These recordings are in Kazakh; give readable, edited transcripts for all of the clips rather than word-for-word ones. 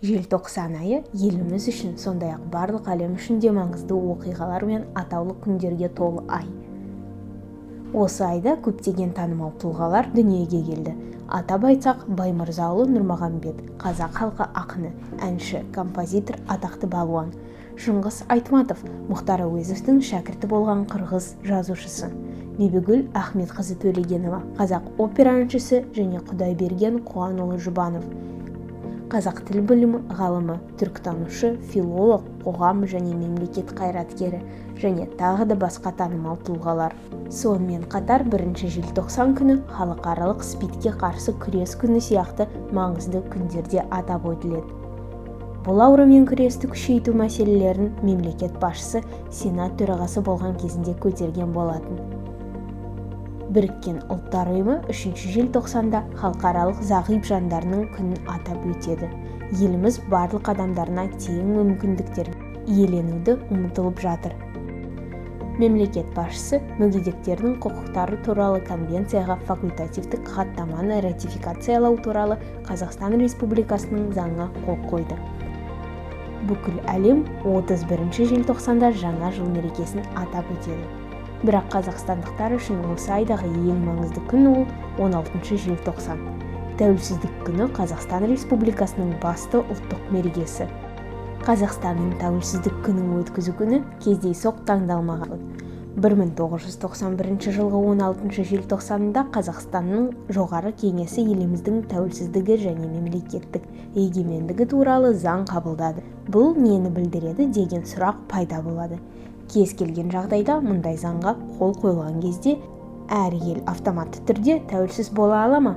Желтоқсан айы еліміз үшін, сондай-ақ барлық әлем үшін де маңызды оқиғалар мен атаулы күндерге толы ай. Осы айда көптеген танымал тұлғалар дүниеге келді. Атап айтсақ, Баймырзаұлы Нұрмағамбет, қазақ халқы ақыны, әнші, композитор, атақты балуан. Шыңғыс Айтматов, Мұхтар Әуезовтің шәкірті болған қырғыз жазушысы. Бибігүл Ахметқызы Төлегенова, қазақ опера әншісі және Құдайберген Қуанұлы Жұбанов, қазақ тіл білімі ғалымы, түркітанушы, филолог, қоғам және мемлекет қайраткері және тағы да басқа танымал тұлғалар. Сонымен қатар 1 желтоқсан күні халықаралық СПИДке қарсы күрес күні сияқты маңызды күндерде атап өтіледі. Бұл аурумен күресті күшейту мәселелерін мемлекет басшысы Сенат төрағасы болған кезінде көтерген болатын. Біріккен ұлттар ұйымы 3 желтоқсанда халықаралық зағип жандарының күнін атап өтеді. Еліміз барлық адамдарына тең мүмкіндіктер иеленуді ұмытылып жатыр. Мемлекет басшысы мүгедектердің құқықтары туралы конвенцияға факультативтік хаттаманы ратификациялау туралы Қазақстан Республикасының заңына қол қойды. Бүкіл әлем 31 желтоқсанда жаңа жыл мерекесін атап өтеді. Бірақ қазақстандықтар үшін осы айдағы ең маңызды күн ол 16 желтоқсан. Тәуелсіздік күні Қазақстан Республикасының басты ұлттық мерекесі. Қазақстанның тәуелсіздік күнін өткізу күні кездейсоқ таңдалмаған. 1991 жылғы 16 желтоқсанында Қазақстанның жоғары кеңесі еліміздің тәуелсіздігі және мемлекеттік егемендігі туралы заң қабылдады. Бұл нені білдіреді деген сұрақ пайда болады. Кез келген жағдайда мұндай заңға қол қойылған кезде әр ел автоматты түрде тәуелсіз бола ала ма?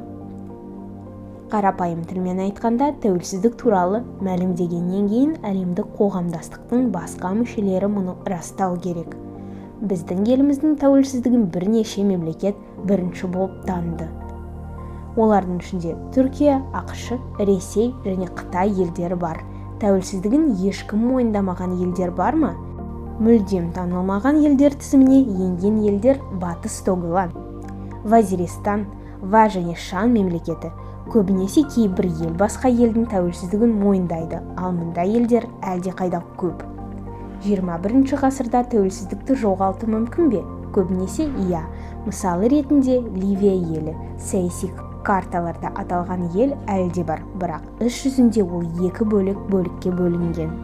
Қарапайым тілмен айтқанда, тәуелсіздік туралы мәлімдегеннен кейін әлемдік қоғамдастықтың басқа мүшелері мұны растау керек. Біздің еліміздің тәуелсіздігін бірнеше мемлекет бірінші болып таныды. Олардың ішінде Түркия, ақш, Ресей және Қытай елдері бар. Тәуелсіздігін ешкім мойындамаған елдер бар ма? Мүлдем танылмаған елдер тізіміне енген елдер Батыс Тогылан, Вазиристан, Ва және Шан мемлекеті. Көбінесе кейбір ел басқа елдің тәуелсіздігін мойындайды, ал мұндай елдер әлдеқайда көп. 21 ғасырда тәуелсіздікті жоғалту мүмкін бе? Көбінесе иә. Мысалы ретінде Ливия елі. Саяси карталарда аталған ел әлде бар, бірақ іс жүзінде ол екі бөлікке бөлінген.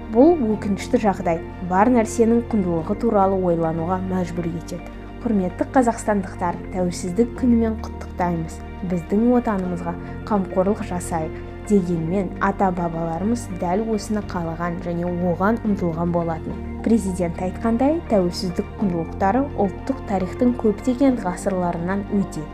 Бұл өкінішті жағдай, бар нәрсенің құндылығы туралы ойлануға мәжбүр етеді. Құрметті қазақстандықтар, тәуелсіздік күнімен құттықтаймыз. Біздің отанымызға қамқорлық жасайық. Дегенмен ата-бабаларымыз дәл осыны қалаған және оған ұмтылған болатын. Президент айтқандай, тәуелсіздік құндылықтары ұлттық тарихтың көптеген ғасырларынан өтеді.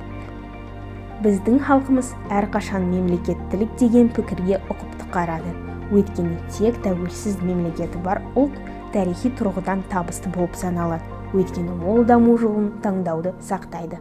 Біздің халқымыз әрқашан мемлекеттілік деген пікірге ұқыпты қарады. Өйткені тек тәуелсіз мемлекеті бар ұлт тарихи тұрғыдан табысты болып саналады. Өйткені ол даму жолын таңдауды сақтайды.